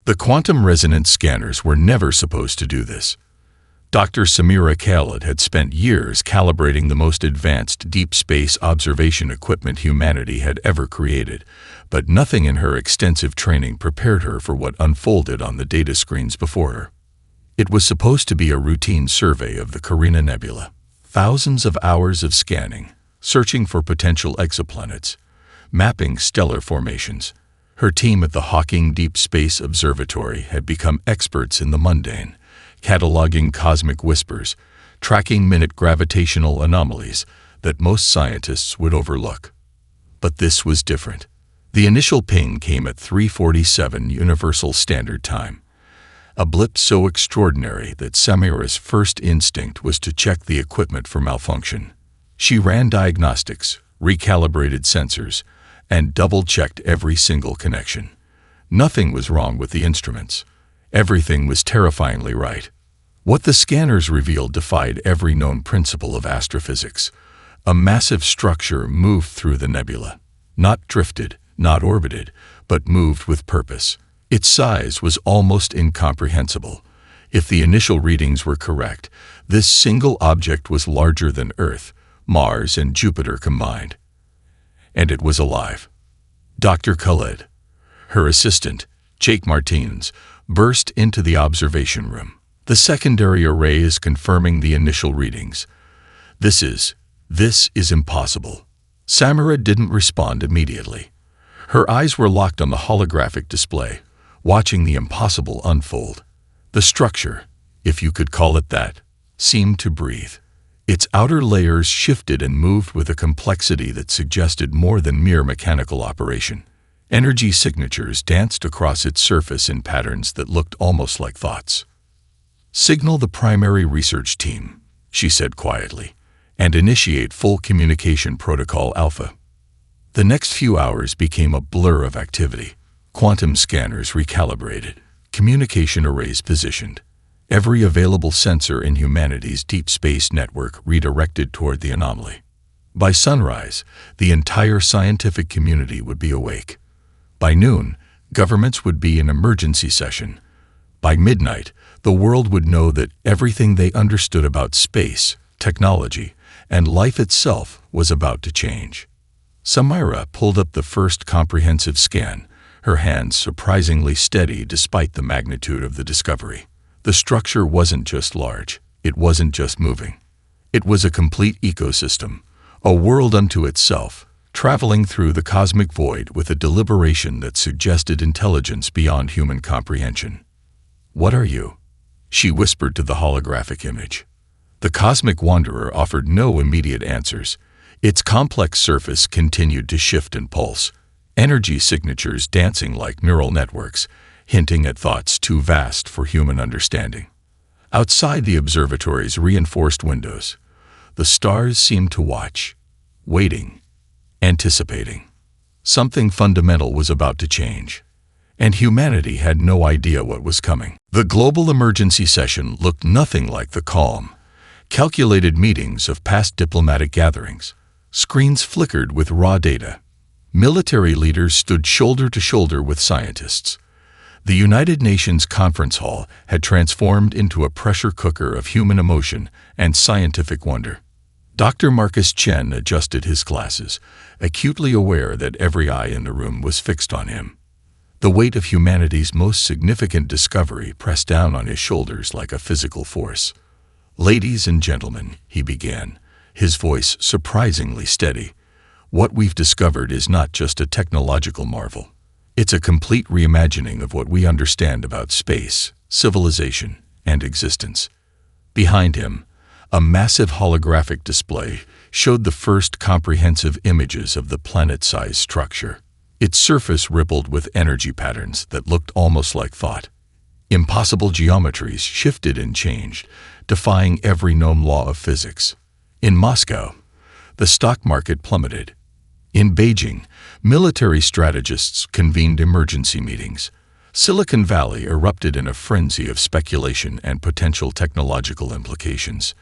The quantum resonance scanners were never supposed to do this. Dr. Samira Khalid had spent years calibrating the most advanced deep space observation equipment humanity had ever created, but nothing in her extensive training prepared her for what unfolded on the data screens before her. It was supposed to be a routine survey of the Carina Nebula. Thousands of hours of scanning, searching for potential exoplanets, mapping stellar formations. Her team at the Hawking Deep Space Observatory had become experts in the mundane, cataloging cosmic whispers, tracking minute gravitational anomalies that most scientists would overlook. But this was different. The initial ping came at 3:47 Universal Standard Time, a blip so extraordinary that Samira's first instinct was to check the equipment for malfunction. She ran diagnostics, recalibrated sensors, and double-checked every single connection. Nothing was wrong with the instruments. Everything was terrifyingly right. What the scanners revealed defied every known principle of astrophysics. A massive structure moved through the nebula. Not drifted, not orbited, but moved with purpose. Its size was almost incomprehensible. If the initial readings were correct, this single object was larger than Earth, Mars, and Jupiter combined. And it was alive. Dr. Khalid, her assistant, Jake Martins, burst into the observation room. The secondary array is confirming the initial readings. This is impossible. Samira didn't respond immediately. Her eyes were locked on the holographic display, watching the impossible unfold. The structure, if you could call it that, seemed to breathe. Its outer layers shifted and moved with a complexity that suggested more than mere mechanical operation. Energy signatures danced across its surface in patterns that looked almost like thoughts. "Signal the primary research team," she said quietly, "and initiate full communication protocol Alpha." The next few hours became a blur of activity. Quantum scanners recalibrated, communication arrays positioned, every available sensor in humanity's deep space network redirected toward the anomaly. By sunrise, the entire scientific community would be awake. By noon, governments would be in emergency session. By midnight, the world would know that everything they understood about space, technology, and life itself was about to change. Samira pulled up the first comprehensive scan, her hands surprisingly steady despite the magnitude of the discovery. The structure wasn't just large, it wasn't just moving. It was a complete ecosystem, a world unto itself, traveling through the cosmic void with a deliberation that suggested intelligence beyond human comprehension. "What are you?" she whispered to the holographic image. The cosmic wanderer offered no immediate answers. Its complex surface continued to shift and pulse, energy signatures dancing like neural networks, hinting at thoughts too vast for human understanding. Outside the observatory's reinforced windows, the stars seemed to watch, waiting, anticipating. Something fundamental was about to change, and humanity had no idea what was coming. The global emergency session looked nothing like the calm, calculated meetings of past diplomatic gatherings. Screens flickered with raw data. Military leaders stood shoulder to shoulder with scientists. The United Nations Conference Hall had transformed into a pressure cooker of human emotion and scientific wonder. Dr. Marcus Chen adjusted his glasses, acutely aware that every eye in the room was fixed on him. The weight of humanity's most significant discovery pressed down on his shoulders like a physical force. "Ladies and gentlemen," he began, his voice surprisingly steady, "what we've discovered is not just a technological marvel. It's a complete reimagining of what we understand about space, civilization, and existence." Behind him, a massive holographic display showed the first comprehensive images of the planet-sized structure. Its surface rippled with energy patterns that looked almost like thought. Impossible geometries shifted and changed, defying every known law of physics. In Moscow, the stock market plummeted. In Beijing, military strategists convened emergency meetings. Silicon Valley erupted in a frenzy of speculation and potential technological implications.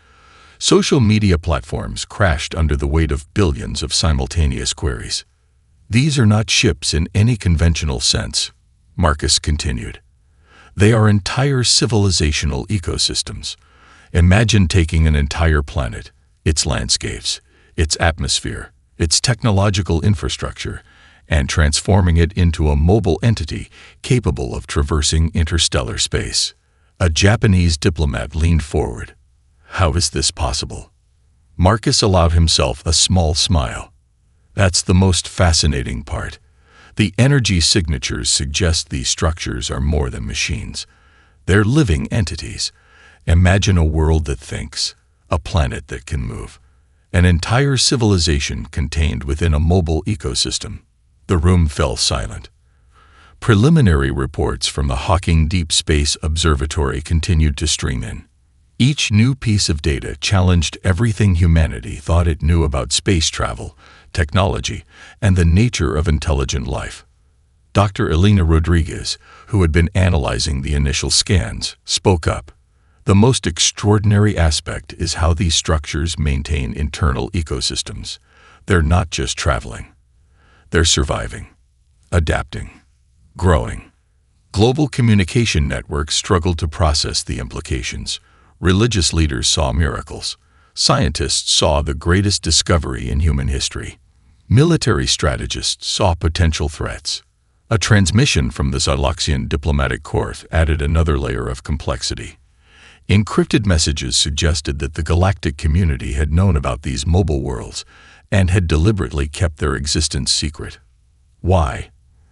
Social media platforms crashed under the weight of billions of simultaneous queries. "These are not ships in any conventional sense," Marcus continued. They are entire civilizational ecosystems. Imagine taking an entire planet, its landscapes, its atmosphere, its technological infrastructure, and transforming it into a mobile entity capable of traversing interstellar space. A Japanese diplomat leaned forward. How is this possible? Marcus allowed himself a small smile. That's the most fascinating part. The energy signatures suggest these structures are more than machines. They're living entities. Imagine a world that thinks, a planet that can move, an entire civilization contained within a mobile ecosystem. The room fell silent. Preliminary reports from the Hawking Deep Space Observatory continued to stream in. Each new piece of data challenged everything humanity thought it knew about space travel, technology, and the nature of intelligent life. Dr. Elena Rodriguez, who had been analyzing the initial scans, spoke up. The most extraordinary aspect is how these structures maintain internal ecosystems. They're not just traveling. They're surviving, adapting, growing. Global communication networks struggled to process the implications. Religious leaders saw miracles. Scientists saw the greatest discovery in human history. Military strategists saw potential threats. A transmission from the Zyloxian diplomatic corps added another layer of complexity. Encrypted messages suggested that the galactic community had known about these mobile worlds and had deliberately kept their existence secret. Why?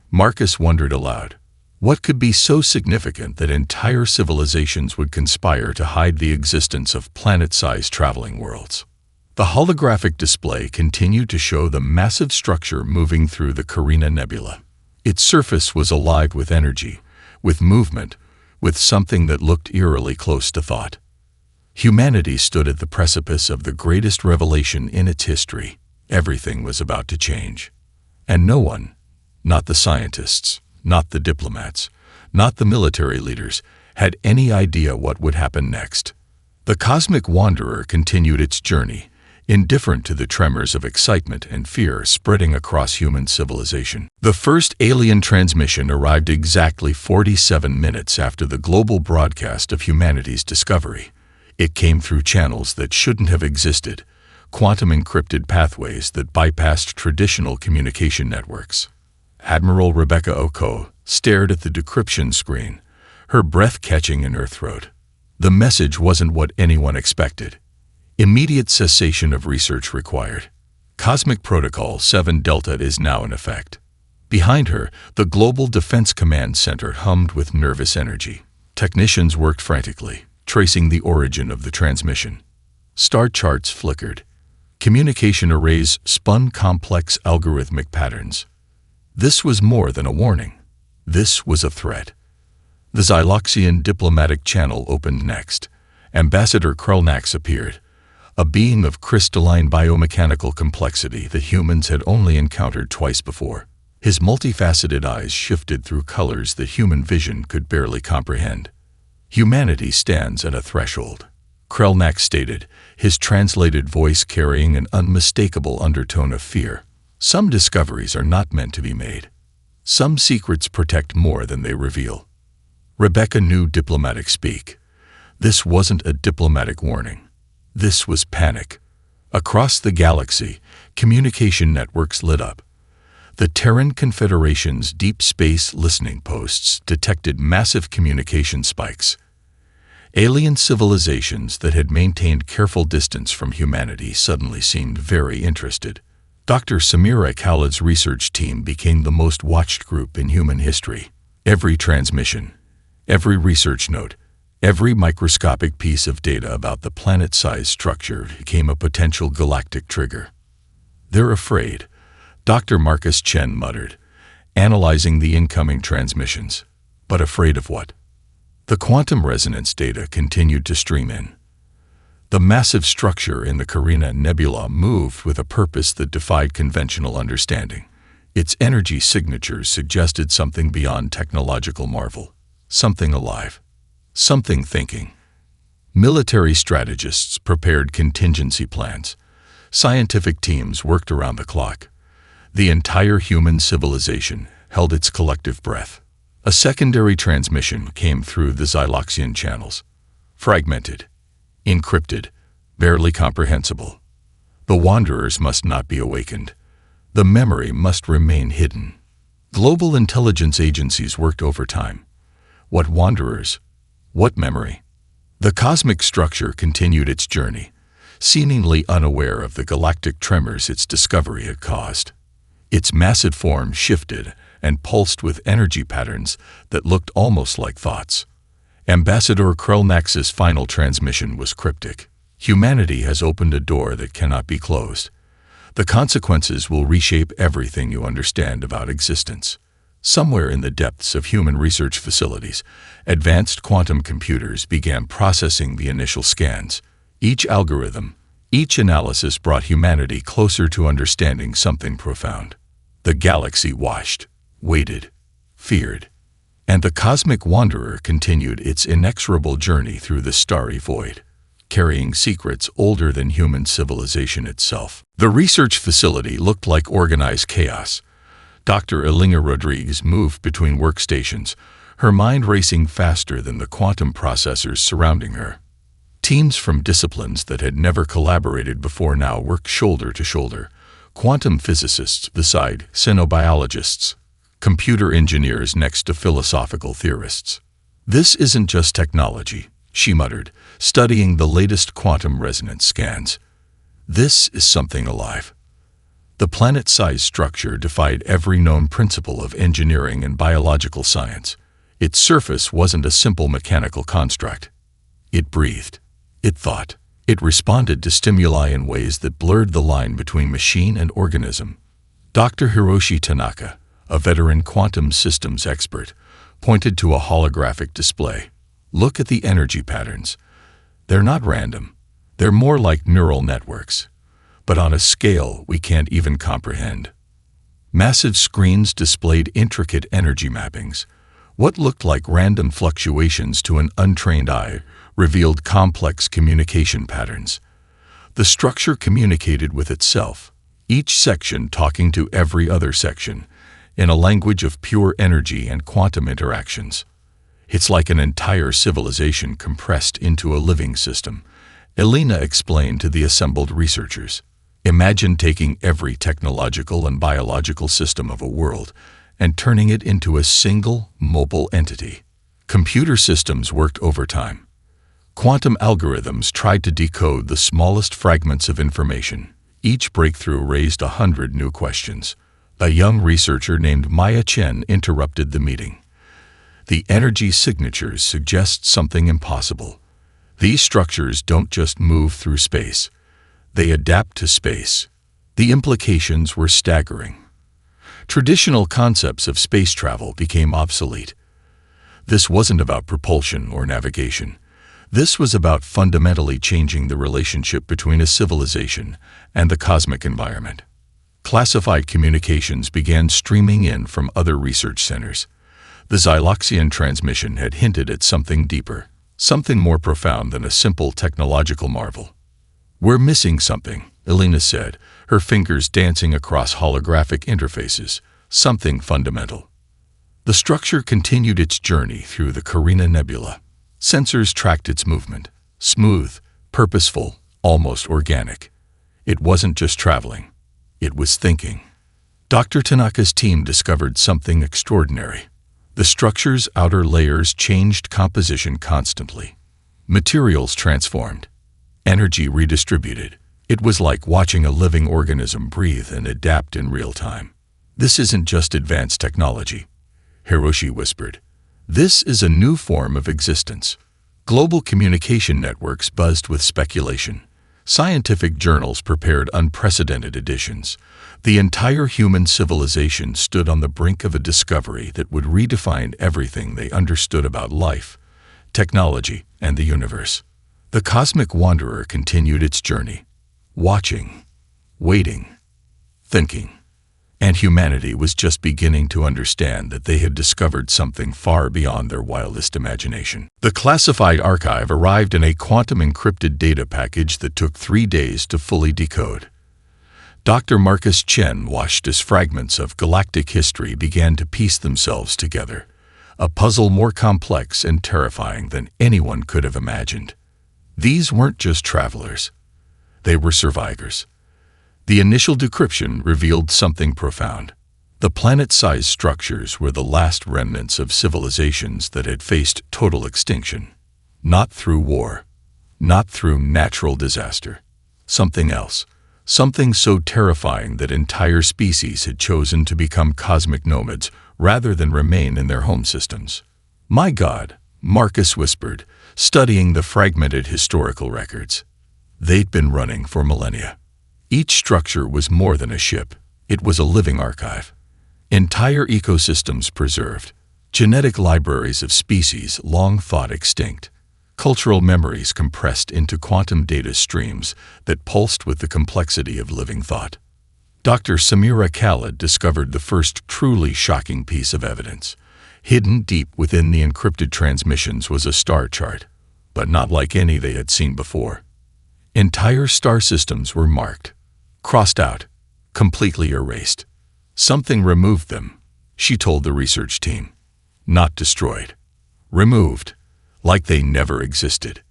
Marcus wondered aloud. What could be so significant that entire civilizations would conspire to hide the existence of planet-sized traveling worlds? The holographic display continued to show the massive structure moving through the Carina Nebula. Its surface was alive with energy, with movement, with something that looked eerily close to thought. Humanity stood at the precipice of the greatest revelation in its history. Everything was about to change. And no one, not the scientists, not the diplomats, not the military leaders, had any idea what would happen next. The cosmic wanderer continued its journey, indifferent to the tremors of excitement and fear spreading across human civilization. The first alien transmission arrived exactly 47 minutes after the global broadcast of humanity's discovery. It came through channels that shouldn't have existed, quantum-encrypted pathways that bypassed traditional communication networks. Admiral Rebecca Oko stared at the decryption screen, her breath catching in her throat. The message wasn't what anyone expected. Immediate cessation of research required. Cosmic Protocol 7 Delta is now in effect. Behind her, the Global Defense Command Center hummed with nervous energy. Technicians worked frantically, tracing the origin of the transmission. Star charts flickered. Communication arrays spun complex algorithmic patterns. This was more than a warning. This was a threat. The Zyloxian diplomatic channel opened next. Ambassador Krelnax appeared, a being of crystalline biomechanical complexity that humans had only encountered twice before. His multifaceted eyes shifted through colors that human vision could barely comprehend. Humanity stands at a threshold, Krelnax stated, his translated voice carrying an unmistakable undertone of fear. Some discoveries are not meant to be made. Some secrets protect more than they reveal. Rebecca knew diplomatic speak. This wasn't a diplomatic warning. This was panic. Across the galaxy, communication networks lit up. The Terran Confederation's deep space listening posts detected massive communication spikes. Alien civilizations that had maintained careful distance from humanity suddenly seemed very interested. Dr. Samira Khaled's research team became the most watched group in human history. Every transmission, every research note, every microscopic piece of data about the planet-sized structure became a potential galactic trigger. "They're afraid," Dr. Marcus Chen muttered, analyzing the incoming transmissions. But afraid of what? The quantum resonance data continued to stream in. The massive structure in the Carina Nebula moved with a purpose that defied conventional understanding. Its energy signatures suggested something beyond technological marvel, something alive, something thinking. Military strategists prepared contingency plans. Scientific teams worked around the clock. The entire human civilization held its collective breath. A secondary transmission came through the Xyloxian channels. Fragmented, encrypted, barely comprehensible. The wanderers must not be awakened. The memory must remain hidden. Global intelligence agencies worked overtime. What wanderers? What memory? The cosmic structure continued its journey, seemingly unaware of the galactic tremors its discovery had caused. Its massive form shifted and pulsed with energy patterns that looked almost like thoughts. Ambassador Krelnax's final transmission was cryptic. Humanity has opened a door that cannot be closed. The consequences will reshape everything you understand about existence. Somewhere in the depths of human research facilities, advanced quantum computers began processing the initial scans. Each algorithm, each analysis brought humanity closer to understanding something profound. The galaxy watched, waited, feared, and the cosmic wanderer continued its inexorable journey through the starry void, carrying secrets older than human civilization itself. The research facility looked like organized chaos. Dr. Elena Rodriguez moved between workstations, her mind racing faster than the quantum processors surrounding her. Teams from disciplines that had never collaborated before now worked shoulder to shoulder. Quantum physicists beside xenobiologists, computer engineers next to philosophical theorists. "This isn't just technology," she muttered, studying the latest quantum resonance scans. "This is something alive." The planet-sized structure defied every known principle of engineering and biological science. Its surface wasn't a simple mechanical construct. It breathed. It thought. It responded to stimuli in ways that blurred the line between machine and organism. Dr. Hiroshi Tanaka, a veteran quantum systems expert, pointed to a holographic display. "Look at the energy patterns. They're not random. They're more like neural networks, but on a scale we can't even comprehend." Massive screens displayed intricate energy mappings. What looked like random fluctuations to an untrained eye revealed complex communication patterns. The structure communicated with itself, each section talking to every other section, in a language of pure energy and quantum interactions. "It's like an entire civilization compressed into a living system," Elena explained to the assembled researchers. "Imagine taking every technological and biological system of a world and turning it into a single, mobile entity." Computer systems worked overtime. Quantum algorithms tried to decode the smallest fragments of information. Each breakthrough raised 100 new questions. A young researcher named Maya Chen interrupted the meeting. "The energy signatures suggest something impossible. These structures don't just move through space. They adapt to space." The implications were staggering. Traditional concepts of space travel became obsolete. This wasn't about propulsion or navigation. This was about fundamentally changing the relationship between a civilization and the cosmic environment. Classified communications began streaming in from other research centers. The Xyloxian transmission had hinted at something deeper, something more profound than a simple technological marvel. "We're missing something," Elena said, her fingers dancing across holographic interfaces, "something fundamental." The structure continued its journey through the Carina Nebula. Sensors tracked its movement, smooth, purposeful, almost organic. It wasn't just traveling. It was thinking. Dr. Tanaka's team discovered something extraordinary. The structure's outer layers changed composition constantly. Materials transformed. Energy redistributed. It was like watching a living organism breathe and adapt in real time. "This isn't just advanced technology," Hiroshi whispered. "This is a new form of existence." Global communication networks buzzed with speculation. Scientific journals prepared unprecedented editions. The entire human civilization stood on the brink of a discovery that would redefine everything they understood about life, technology, and the universe. The cosmic wanderer continued its journey, watching, waiting, thinking. And humanity was just beginning to understand that they had discovered something far beyond their wildest imagination. The classified archive arrived in a quantum-encrypted data package that took 3 days to fully decode. Dr. Marcus Chen watched as fragments of galactic history began to piece themselves together. a puzzle more complex and terrifying than anyone could have imagined. These weren't just travelers. They were survivors. The initial decryption revealed something profound. The planet-sized structures were the last remnants of civilizations that had faced total extinction. Not through war, not through natural disaster. Something else. Something so terrifying that entire species had chosen to become cosmic nomads rather than remain in their home systems. "My God," Marcus whispered, studying the fragmented historical records. They'd been running for millennia. Each structure was more than a ship. It was a living archive. Entire ecosystems preserved. Genetic libraries of species long thought extinct. Cultural memories compressed into quantum data streams that pulsed with the complexity of living thought. Dr. Samira Khalid discovered the first truly shocking piece of evidence. Hidden deep within the encrypted transmissions was a star chart, but not like any they had seen before. Entire star systems were marked, crossed out, completely erased. Something removed them, she told the research team. Not destroyed. Removed. Like they never existed.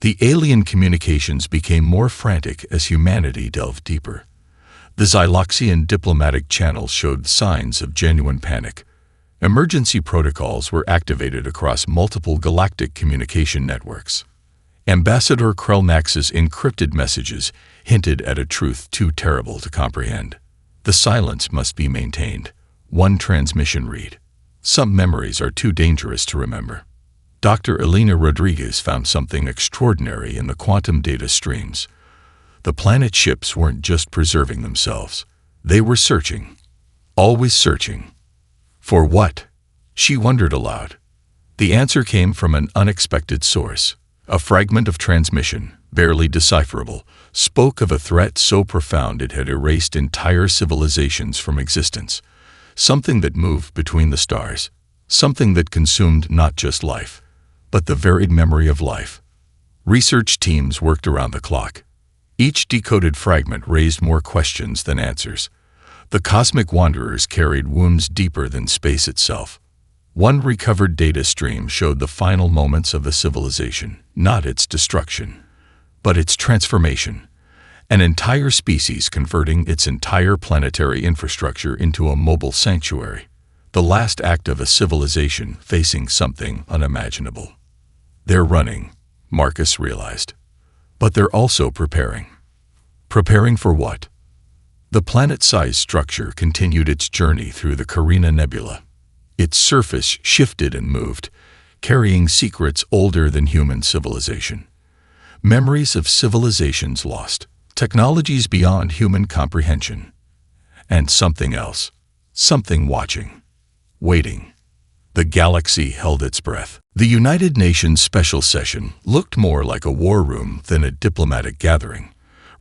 The alien communications became more frantic as humanity delved deeper. The Xyloxian diplomatic channels showed signs of genuine panic. Emergency protocols were activated across multiple galactic communication networks. Ambassador Krelnax's encrypted messages hinted at a truth too terrible to comprehend. The silence must be maintained. One transmission read. Some memories are too dangerous to remember. Dr. Elena Rodriguez found something extraordinary in the quantum data streams. The planet ships weren't just preserving themselves. They were searching. Always searching. For what? She wondered aloud. The answer came from an unexpected source. A fragment of transmission, barely decipherable, spoke of a threat so profound it had erased entire civilizations from existence. Something that moved between the stars. Something that consumed not just life, but the varied memory of life. Research teams worked around the clock. Each decoded fragment raised more questions than answers. The cosmic wanderers carried wounds deeper than space itself. One recovered data stream showed the final moments of a civilization, not its destruction, but its transformation. An entire species converting its entire planetary infrastructure into a mobile sanctuary. The last act of a civilization facing something unimaginable. They're running, Marcus realized. But they're also preparing. Preparing for what? The planet-sized structure continued its journey through the Carina Nebula. Its surface shifted and moved, carrying secrets older than human civilization. Memories of civilizations lost, technologies beyond human comprehension. And something else, something watching, waiting. The galaxy held its breath. The United Nations Special Session looked more like a war room than a diplomatic gathering.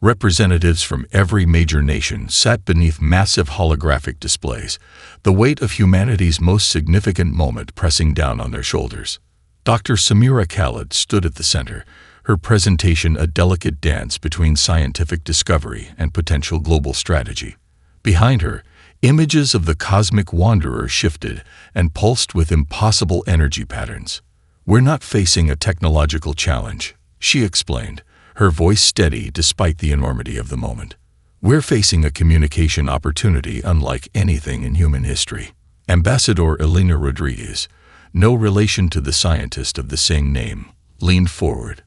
Representatives from every major nation sat beneath massive holographic displays, the weight of humanity's most significant moment pressing down on their shoulders. Dr. Samira Khalid stood at the center, her presentation a delicate dance between scientific discovery and potential global strategy. Behind her, images of the cosmic wanderer shifted and pulsed with impossible energy patterns. "We're not facing a technological challenge," she explained, her voice steady despite the enormity of the moment. "We're facing a communication opportunity unlike anything in human history." Ambassador Elena Rodriguez, no relation to the scientist of the same name, leaned forward.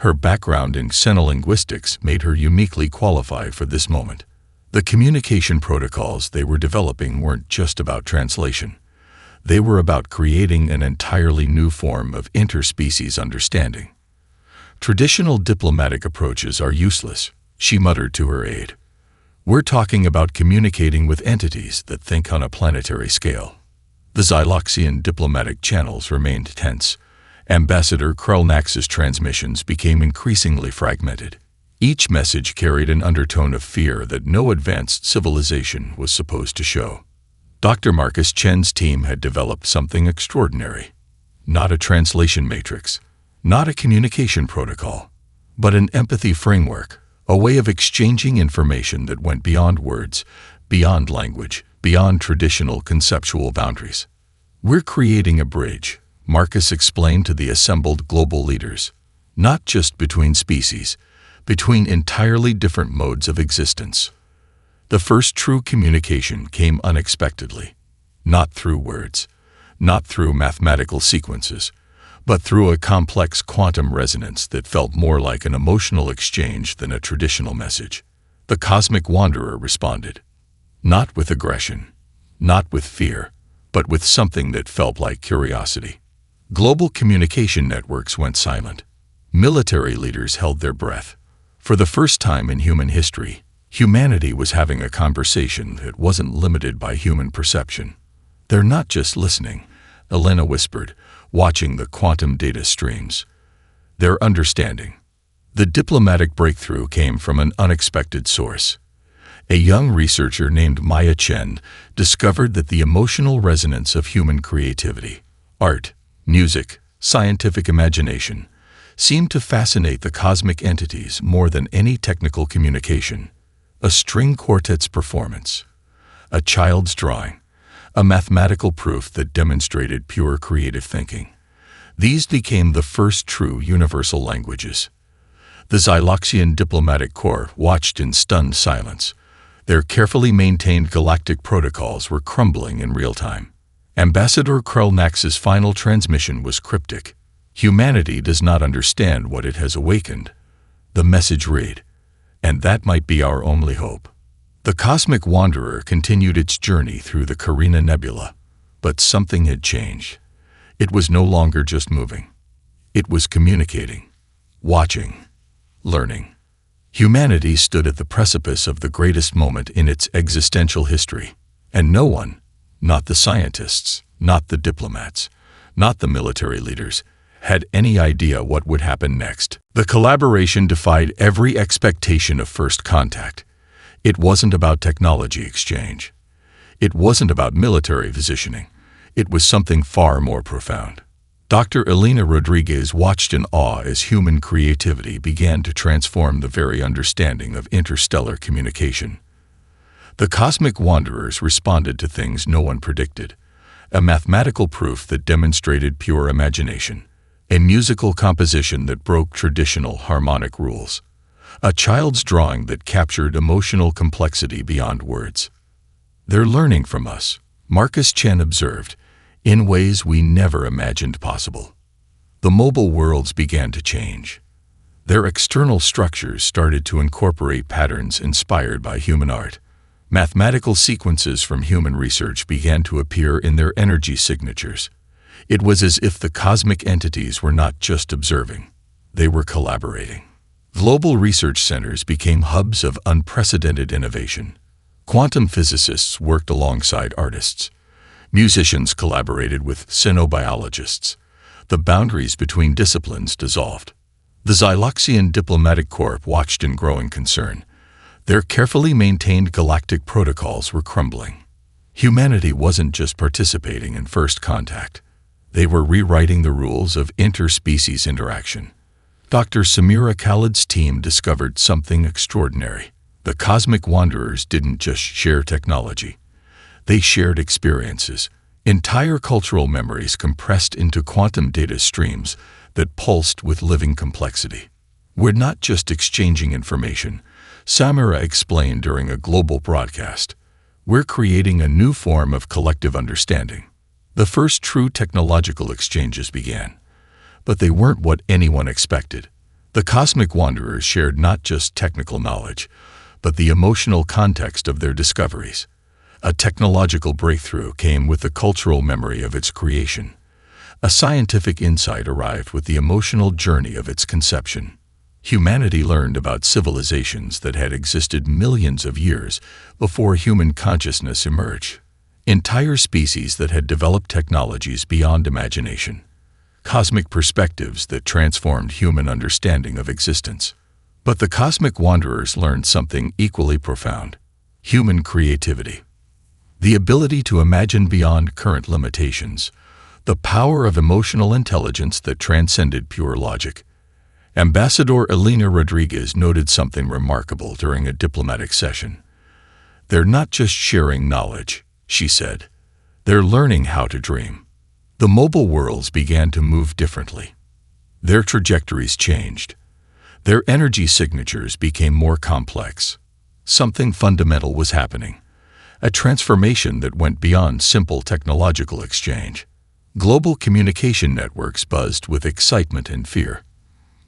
Her background in xenolinguistics made her uniquely qualified for this moment. The communication protocols they were developing weren't just about translation. They were about creating an entirely new form of interspecies understanding. "Traditional diplomatic approaches are useless," she muttered to her aide. "We're talking about communicating with entities that think on a planetary scale." The Xyloxian diplomatic channels remained tense. Ambassador Krelnax's transmissions became increasingly fragmented. Each message carried an undertone of fear that no advanced civilization was supposed to show. Dr. Marcus Chen's team had developed something extraordinary. Not a translation matrix, not a communication protocol, but an empathy framework, a way of exchanging information that went beyond words, beyond language, beyond traditional conceptual boundaries. "We're creating a bridge," Marcus explained to the assembled global leaders, "not just between species, between entirely different modes of existence." The first true communication came unexpectedly, not through words, not through mathematical sequences, but through a complex quantum resonance that felt more like an emotional exchange than a traditional message. The cosmic wanderer responded, not with aggression, not with fear, but with something that felt like curiosity. Global communication networks went silent. Military leaders held their breath. For the first time in human history, humanity was having a conversation that wasn't limited by human perception. "They're not just listening," Elena whispered, watching the quantum data streams. "They're understanding." The diplomatic breakthrough came from an unexpected source. A young researcher named Maya Chen discovered that the emotional resonance of human creativity, art, music, scientific imagination, seemed to fascinate the cosmic entities more than any technical communication. A string quartet's performance, a child's drawing, a mathematical proof that demonstrated pure creative thinking. These became the first true universal languages. The Xyloxian diplomatic corps watched in stunned silence. Their carefully maintained galactic protocols were crumbling in real time. Ambassador Krelnax's final transmission was cryptic. "Humanity does not understand what it has awakened." The message read, "And that might be our only hope." The cosmic wanderer continued its journey through the Carina Nebula, but something had changed. It was no longer just moving. It was communicating, watching, learning. Humanity stood at the precipice of the greatest moment in its existential history, and no one, not the scientists, not the diplomats, not the military leaders, had any idea what would happen next. The collaboration defied every expectation of first contact. It wasn't about technology exchange. It wasn't about military positioning. It was something far more profound. Dr. Elena Rodriguez watched in awe as human creativity began to transform the very understanding of interstellar communication. The cosmic wanderers responded to things no one predicted, a mathematical proof that demonstrated pure imagination, a musical composition that broke traditional harmonic rules, a child's drawing that captured emotional complexity beyond words. "They're learning from us," Marcus Chen observed, "in ways we never imagined possible." The mobile worlds began to change. Their external structures started to incorporate patterns inspired by human art. Mathematical sequences from human research began to appear in their energy signatures. It was as if the cosmic entities were not just observing, they were collaborating. Global research centers became hubs of unprecedented innovation. Quantum physicists worked alongside artists. Musicians collaborated with xenobiologists. The boundaries between disciplines dissolved. The Xyloxian diplomatic corps watched in growing concern. Their carefully maintained galactic protocols were crumbling. Humanity wasn't just participating in first contact. They were rewriting the rules of interspecies interaction. Dr. Samira Khalid's team discovered something extraordinary. The cosmic wanderers didn't just share technology. They shared experiences, entire cultural memories compressed into quantum data streams that pulsed with living complexity. "We're not just exchanging information," Samira explained during a global broadcast. "We're creating a new form of collective understanding." The first true technological exchanges began. But they weren't what anyone expected. The cosmic wanderers shared not just technical knowledge, but the emotional context of their discoveries. A technological breakthrough came with the cultural memory of its creation. A scientific insight arrived with the emotional journey of its conception. Humanity learned about civilizations that had existed millions of years before human consciousness emerged. Entire species that had developed technologies beyond imagination. Cosmic perspectives that transformed human understanding of existence. But the cosmic wanderers learned something equally profound: human creativity. The ability to imagine beyond current limitations. The power of emotional intelligence that transcended pure logic. Ambassador Elena Rodriguez noted something remarkable during a diplomatic session. "They're not just sharing knowledge," she said. "They're learning how to dream." The mobile worlds began to move differently. Their trajectories changed. Their energy signatures became more complex. Something fundamental was happening. A transformation that went beyond simple technological exchange. Global communication networks buzzed with excitement and fear.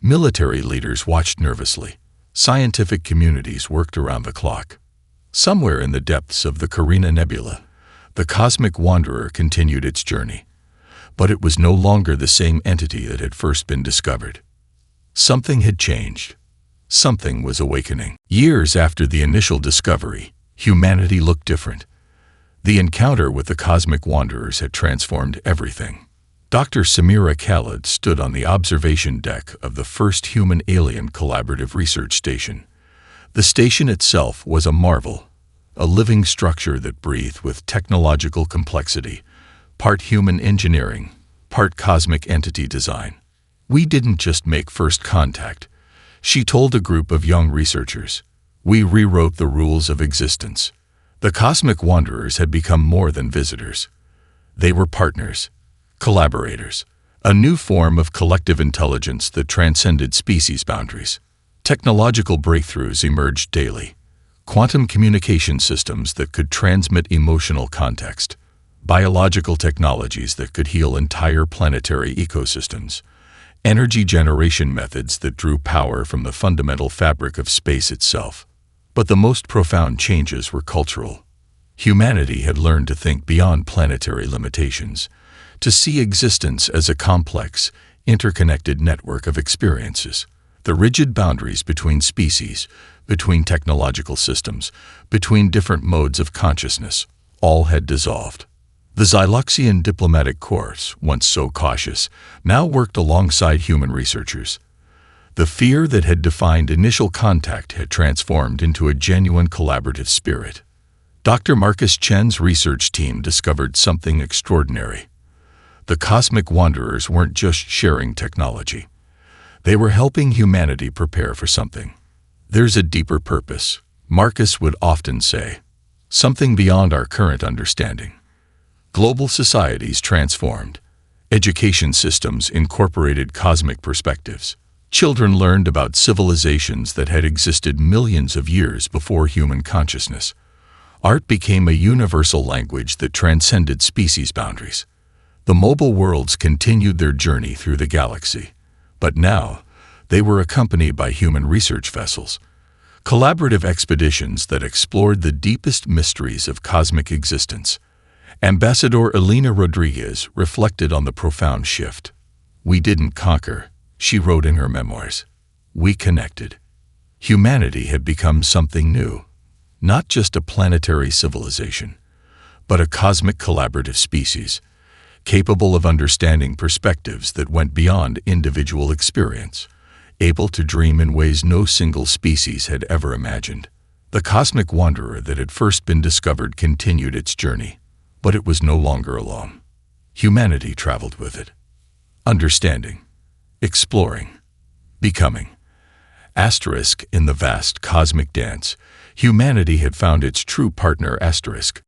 Military leaders watched nervously. Scientific communities worked around the clock. Somewhere in the depths of the Carina Nebula, the cosmic wanderer continued its journey. But it was no longer the same entity that had first been discovered. Something had changed. Something was awakening. Years after the initial discovery, humanity looked different. The encounter with the cosmic wanderers had transformed everything. Dr. Samira Khalid stood on the observation deck of the first human-alien collaborative research station. The station itself was a marvel, a living structure that breathed with technological complexity, part human engineering, part cosmic entity design. "We didn't just make first contact," she told a group of young researchers. "We rewrote the rules of existence." The cosmic wanderers had become more than visitors. They were partners, collaborators, a new form of collective intelligence that transcended species boundaries. Technological breakthroughs emerged daily. Quantum communication systems that could transmit emotional context, biological technologies that could heal entire planetary ecosystems, energy generation methods that drew power from the fundamental fabric of space itself. But the most profound changes were cultural. Humanity had learned to think beyond planetary limitations, to see existence as a complex, interconnected network of experiences. The rigid boundaries between species, between technological systems, between different modes of consciousness, all had dissolved. The Xyloxian diplomatic corps, once so cautious, now worked alongside human researchers. The fear that had defined initial contact had transformed into a genuine collaborative spirit. Dr. Marcus Chen's research team discovered something extraordinary. The cosmic wanderers weren't just sharing technology. They were helping humanity prepare for something. "There's a deeper purpose," Marcus would often say. "Something beyond our current understanding." Global societies transformed. Education systems incorporated cosmic perspectives. Children learned about civilizations that had existed millions of years before human consciousness. Art became a universal language that transcended species boundaries. The mobile worlds continued their journey through the galaxy. But now, they were accompanied by human research vessels, collaborative expeditions that explored the deepest mysteries of cosmic existence. Ambassador Elena Rodriguez reflected on the profound shift. "We didn't conquer," she wrote in her memoirs. "We connected." Humanity had become something new, not just a planetary civilization, but a cosmic collaborative species, capable of understanding perspectives that went beyond individual experience, able to dream in ways no single species had ever imagined. The cosmic wanderer that had first been discovered continued its journey, but it was no longer alone. Humanity traveled with it, understanding, exploring, becoming. Asterisk in the vast cosmic dance, humanity had found its true partner. Asterisk.